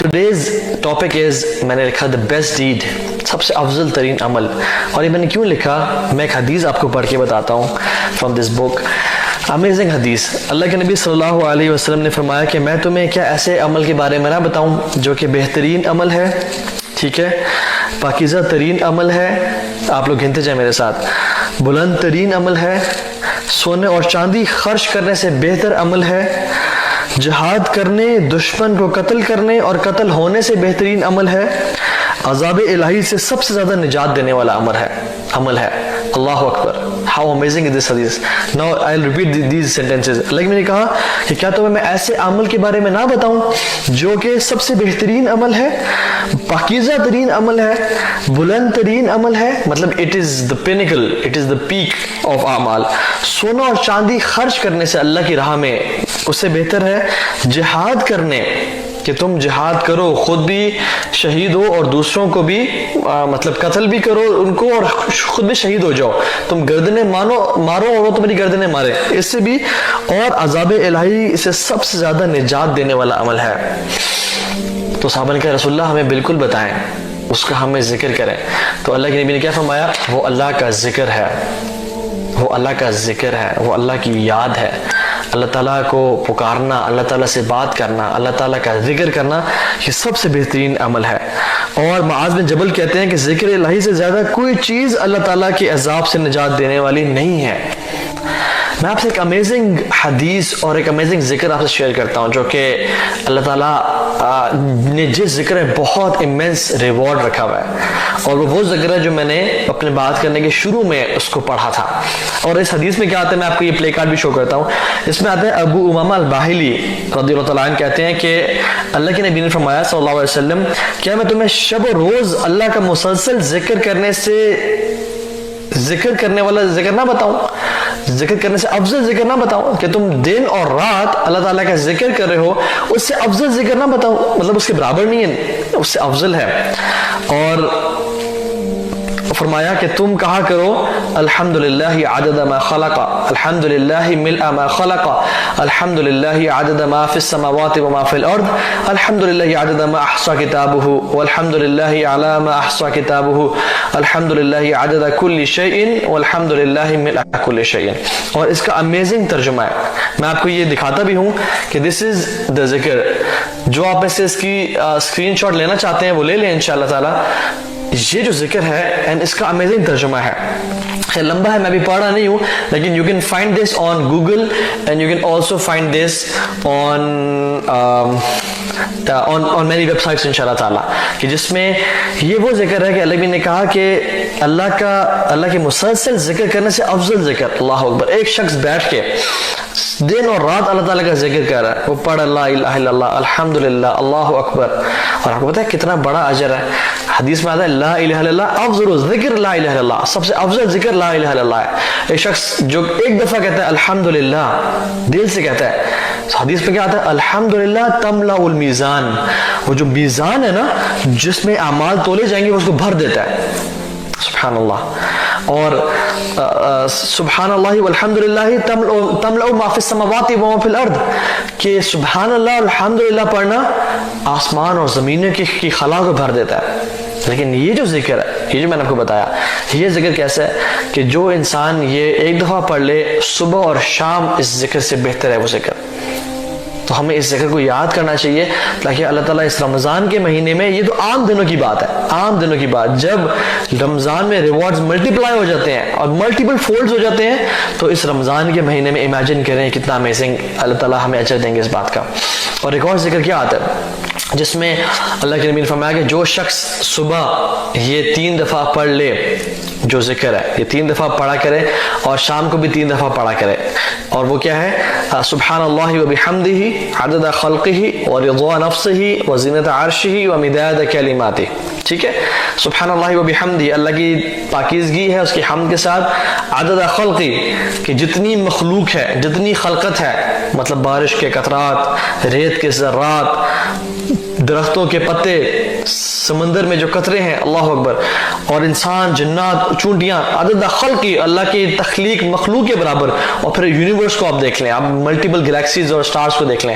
today's topic is میں نے لکھا the best deed, سب سے افضل ترین عمل. اور یہ میں نے کیوں لکھا, میں ایک حدیث آپ کو پڑھ کے بتاتا ہوں from this book. امیزنگ حدیث. اللہ کے نبی صلی اللہ علیہ وسلم نے فرمایا کہ میں تمہیں کیا ایسے عمل کے بارے میں نہ بتاؤں جو کہ بہترین عمل ہے, ٹھیک ہے, پاکیزہ ترین عمل ہے, آپ لوگ گنتے جائیں میرے ساتھ, بلند ترین عمل ہے, سونے اور چاندی خرچ کرنے سے بہتر عمل ہے, جہاد کرنے, دشمن کو قتل کرنے اور قتل ہونے سے بہترین عمل ہے, عذاب الہی سے سب سے زیادہ نجات دینے والا عمل ہے. اللہ اکبر. How amazing is this hadith. Now I'll repeat these sentences. لیکن میں نے کہا کہ کیا تمہیں میں ایسے عمل کے بارے میں نہ بتاؤں جو کہ سب سے بہترین عمل ہے, پاکیزہ ترین عمل ہے, بلند ترین عمل ہے, مطلب it is the pinnacle, it is the peak of اعمال. سونا اور چاندی خرچ کرنے سے اللہ کی راہ میں اس سے بہتر ہے جہاد کرنے, کہ تم جہاد کرو, خود بھی شہید ہو اور دوسروں کو بھی مطلب قتل بھی کرو ان کو اور خود بھی شہید ہو جاؤ, تم گردنیں مارو اور وہ تمہاری گردنیں مارے, اس سے بھی, اور عذاب الہی سے سب سے زیادہ نجات دینے والا عمل ہے. تو صحابہ نے کہا رسول اللہ ہمیں بالکل بتائیں, اس کا ہمیں ذکر کریں. تو اللہ کے نبی نے کیا فرمایا, وہ اللہ کا ذکر ہے, وہ اللہ کا ذکر ہے, وہ اللہ کی یاد ہے. اللہ تعالیٰ کو پکارنا, اللہ تعالیٰ سے بات کرنا, اللہ تعالیٰ کا ذکر کرنا, یہ سب سے بہترین عمل ہے. اور معاذ بن جبل کہتے ہیں کہ ذکر الہی سے زیادہ کوئی چیز اللہ تعالیٰ کے عذاب سے نجات دینے والی نہیں ہے. میں آپ سے ایک امیزنگ حدیث اور ایک امیزنگ ذکر آپ سے شیئر کرتا ہوں جو کہ اللہ تعالیٰ نے جس ذکر میں بہت امینس ریوارڈ رکھا ہوا ہے, اور وہ ذکر ہے جو میں نے اپنے بات کرنے کے شروع میں اس کو پڑھا تھا. اور اس حدیث میں کیا آتا ہے, میں آپ کو یہ پلے کارڈ بھی شو کرتا ہوں, اس میں آتے ہیں ابو امامہ الباہلی رضی اللہ تعالیٰ عنہ کہتے ہیں کہ اللہ کے نبی نے فرمایا صلی اللہ علیہ وسلم, کیا میں تمہیں شب و روز اللہ کا مسلسل ذکر کرنے والا ذکر نہ بتاؤں, ذکر کرنے سے افضل ذکر نہ بتاؤں, کہ تم دن اور رات اللہ تعالیٰ کا ذکر کر رہے ہو, اس سے افضل ذکر نہ بتاؤں, مطلب اس کے برابر نہیں ہے, اس سے افضل ہے. اور فرمایا کہ تم کہا کرو الحمدللہ عدد ما خلق, الحمدللہ ملء ما خلق, الحمدللہ عدد ما فی السماوات وما فی الارض, الحمدللہ عدد ما احصى کتابہ, والحمدللہ علی ما احصى کتابہ, الحمدللہ عدد کل شیء, والحمدللہ ملء کل شیء. اور اس کا امیزنگ ترجمہ ہے, میں آپ کو یہ دکھاتا بھی ہوں کہ دس از دا ذکر. جو آپ میں سے اس کی اسکرین شاٹ لینا چاہتے ہیں وہ لے لیں انشاءاللہ تعالی. یہ جو ذکر ہے اینڈ اس کا امیزنگ ترجمہ ہے, خیر لمبا ہے, میں بھی پڑھ رہا نہیں ہوں, لیکن you can find this on Google and you can also find this on many websites انشاءاللہ تعالیٰ, کہ جس میں یہ وہ ذکر ہے کہ اللہ نے کہا کہ اللہ کے مسلسل ذکر کرنے سے افضل ذکر. اللہ اکبر. ایک شخص بیٹھ کے دن اور رات اللہ تعالیٰ کا ذکر کر رہا ہے, وہ پڑھ لا الہ الا اللہ, الحمدللہ, اللہ اکبر, اور آپ کو پتا ہے کتنا بڑا اجر ہے. حدیث میں آتا ہے لا الہ الا اللہ افضل ذکر لا الہ الا اللہ, سب سے افضل ذکر لا الہ الا اللہ ہے. ایک شخص جو ایک دفعہ کہتا ہے الحمدللہ, دل سے کہتا ہے, حدیث میں کیا آتا ہے الحمدللہ تملا المیزان, وہ جو میزان ہے نا جس میں اعمال تولے جائیں گے وہ اس کو بھر دیتا ہے. سبحان اللہ. اور سبحان اللہ والحمدللہ تملا ما فی السماوات وما فی الارض, کہ سبحان اللہ الحمدللہ پڑھنا آسمان اور زمینوں کی خلا کو بھر دیتا ہے. لیکن یہ جو ذکر ہے, یہ جو میں نے آپ کو بتایا, یہ ذکر کیسا ہے کہ جو انسان یہ ایک دفعہ پڑھ لے صبح اور شام, اس ذکر سے بہتر ہے وہ ذکر. تو ہمیں اس ذکر کو یاد کرنا چاہیے تاکہ اللہ تعالیٰ اس رمضان کے مہینے میں, یہ تو عام دنوں کی بات ہے, عام دنوں کی بات, جب رمضان میں ریوارڈز ملٹیپلائی ہو جاتے ہیں اور ملٹیپل فولڈز ہو جاتے ہیں, تو اس رمضان کے مہینے میں امیجن کریں کتنا امیزنگ اللہ تعالیٰ ہمیں اجر دیں گے اس بات کا. اور ایک اور ذکر کیا آتا ہے جس میں اللہ کے نبی نے فرمایا کہ جو شخص صبح یہ 3 دفعہ پڑھ لے, جو ذکر ہے یہ 3 دفعہ پڑھا کرے, اور شام کو بھی 3 دفعہ پڑھا کرے, اور وہ کیا ہے سبحان اللہ وبحمدہ عدد خلقہ ورضا نفسہ وزینت عرشہ ومداد کلماتہ. ٹھیک ہے, سبحان اللہ وبحمدہ, اللہ کی پاکیزگی ہے اس کی حمد کے ساتھ, عدد خلقہ, کہ جتنی مخلوق ہے, جتنی خلقت ہے, مطلب بارش کے قطرات, ریت کے ذرات, درختوں کے پتے, سمندر میں جو قطرے ہیں, اللہ اکبر, اور انسان, جنات, چونٹیاں, عدد خلقی, اللہ کی تخلیق مخلوق کے برابر. اور پھر یونیورس کو آپ دیکھ لیں, آپ ملٹیپل گلیکسیز اور سٹارز کو دیکھ لیں,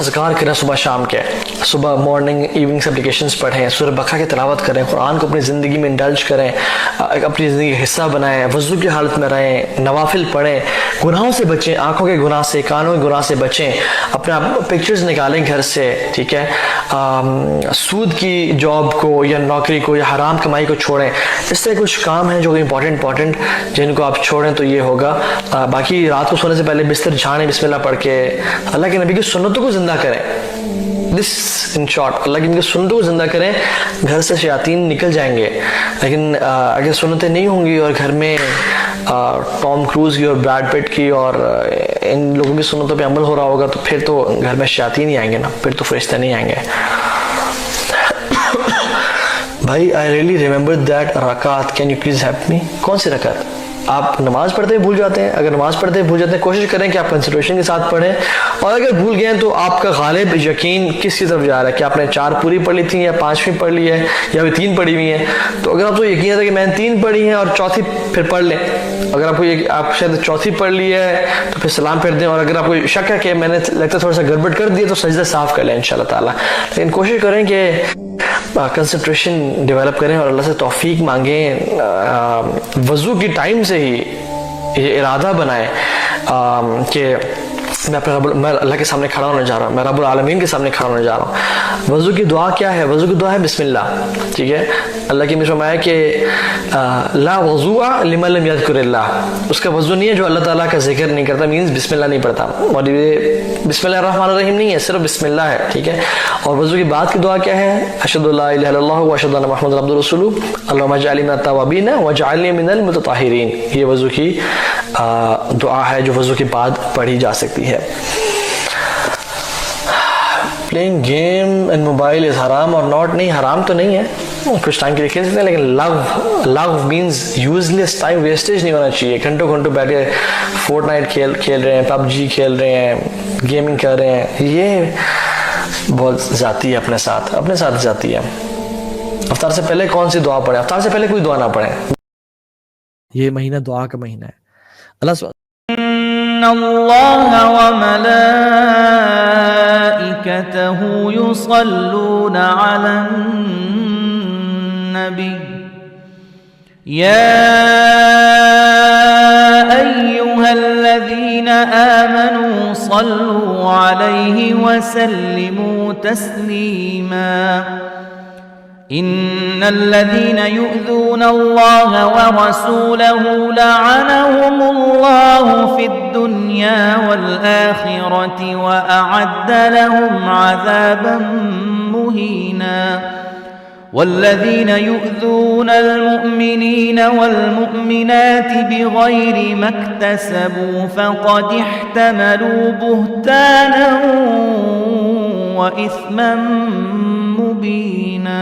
اذکار کریں صبح شام کے, صبح مارننگ ایوننگ اپلیکیشنز پڑھیں, سورہ بقرہ کی تلاوت کریں, قرآن کو اپنی زندگی میں انڈلج کریں, اپنی زندگی کا حصہ بنائیں, وضو کی حالت میں رہیں, نوافل پڑھیں, گناہوں سے بچیں, آنکھوں کے گناہ سے, کانوں کے گناہ سے بچیں, اپنا پکچرز نکالیں گھر سے, ٹھیک ہے, سود کی جاب کو یا نوکری کو یا حرام کمائی کو چھوڑیں. اس طرح کچھ کام ہیں جو امپورٹنٹ جن کو آپ چھوڑیں تو یہ ہوگا. باقی رات کو سونے سے پہلے بستر جھاڑیں بسم اللہ پڑھ کے, اللہ کے نبی کی سنتوں کو زندہ کریں. دس ان شارٹ, اللہ کی نبی کی سنتوں کو زندہ کریں, گھر سے شیاطین نکل جائیں گے. لیکن اگر سنتیں نہیں ہوں گی اور گھر میں ٹام کروز کی اور بریڈ پٹ کی اور ان لوگوں کی سنتوں پہ عمل ہو رہا ہوگا تو پھر تو گھر میں شیاطین ہی آئیں گے نا, پھر تو فرشتے نہیں آئیں گے. بھائی آئی ریئلی ریمبر دیٹ رکعت, can you please help me. کون سی رکعت؟ آپ نماز پڑھتے بھول جاتے ہیں. اگر نماز پڑھتے بھول جاتے ہیں کوشش کریں کہ آپ کنسنٹریشن کے ساتھ پڑھیں, اور اگر بھول گئے ہیں تو آپ کا غالب یقین کس کی طرف جا رہا ہے, کہ آپ نے 4 پوری پڑھ لی تھیں یا 5ویں پڑھ لی ہے یا ابھی 3 پڑھی ہوئی ہیں. تو اگر آپ کو یقین ہے کہ میں نے 3 پڑھی ہیں اور چوتھی پھر پڑھ لیں. اگر آپ کو آپ شاید چوتھی پڑھ لی ہے تو پھر سلام پھیر دیں, اور اگر آپ کو شک ہے کہ میں نے لگتا ہے تھوڑا سا گڑبڑ کر دیا تو سجدہ صاف کر لیں انشاءاللہ تعالیٰ. لیکن کوشش کریں کہ کنسنٹریشن ڈیولپ کریں اور اللہ سے توفیق مانگیں. وضو کی ٹائم سے ہی یہ ارادہ بنائیں کہ میں اللہ کے سامنے کھڑا ہونے جا رہا ہوں, میں رب العالمین کے سامنے کھڑا ہونے جا رہا ہوں. وضو کی دعا کیا ہے؟ وضو کی دعا ہے بسم اللہ, ٹھیک ہے. اللہ کی فرمایا کہ لا وضوء لمن لم یذکر اللہ, اس کا وضو نہیں ہے جو اللہ تعالیٰ کا ذکر نہیں کرتا, مینز بسم اللہ نہیں پڑھتا. اور یہ بسم اللہ الرحمن الرحیم نہیں ہے, صرف بسم اللہ ہے, ٹھیک ہے. اور وضو کی بعد کی دعا کیا ہے؟ اشہد ان لا الہ الا اللہ واشہد ان محمد عبدہ رسولہ اللہم اجعلنی من التوابین واجعلنی من المتطہرین. یہ وضو کی دعا ہے جو وضو کے بعد پڑھی جا سکتی ہے. پلینگ گیم اینڈ موبائل از حرام اور ناٹ, نہیں حرام تو نہیں ہے, کچھ ٹائم کے لیے کھیل سکتے ہیں, لیکن لو means useless time wastage نہیں ہونا چاہیے. گھنٹوں بیٹھ کے فورٹ نائٹ کھیل رہے ہیں, پب جی کھیل رہے ہیں, گیمنگ کر رہے ہیں, یہ بہت ذاتی ہے, اپنے ساتھ ذاتی ہے. افطار سے پہلے کون سی دعا پڑھیں؟ افطار سے پہلے کوئی دعا نہ پڑھیں. یہ مہینہ دعا کا مہینہ ہے. اللہ ان اللہ وملائکتہ یصلون علی النبی یا ایہا الذین آمنوا صلوا علیہ وسلموا تسلیما. ان الذين يؤذون الله ورسوله لعنهم الله في الدنيا والآخرة وأعد لهم عذابا مهينا. والذين يؤذون المؤمنين والمؤمنات بغير ما اكتسبوا فقد احتملوا بهتانا وإثما مبينا.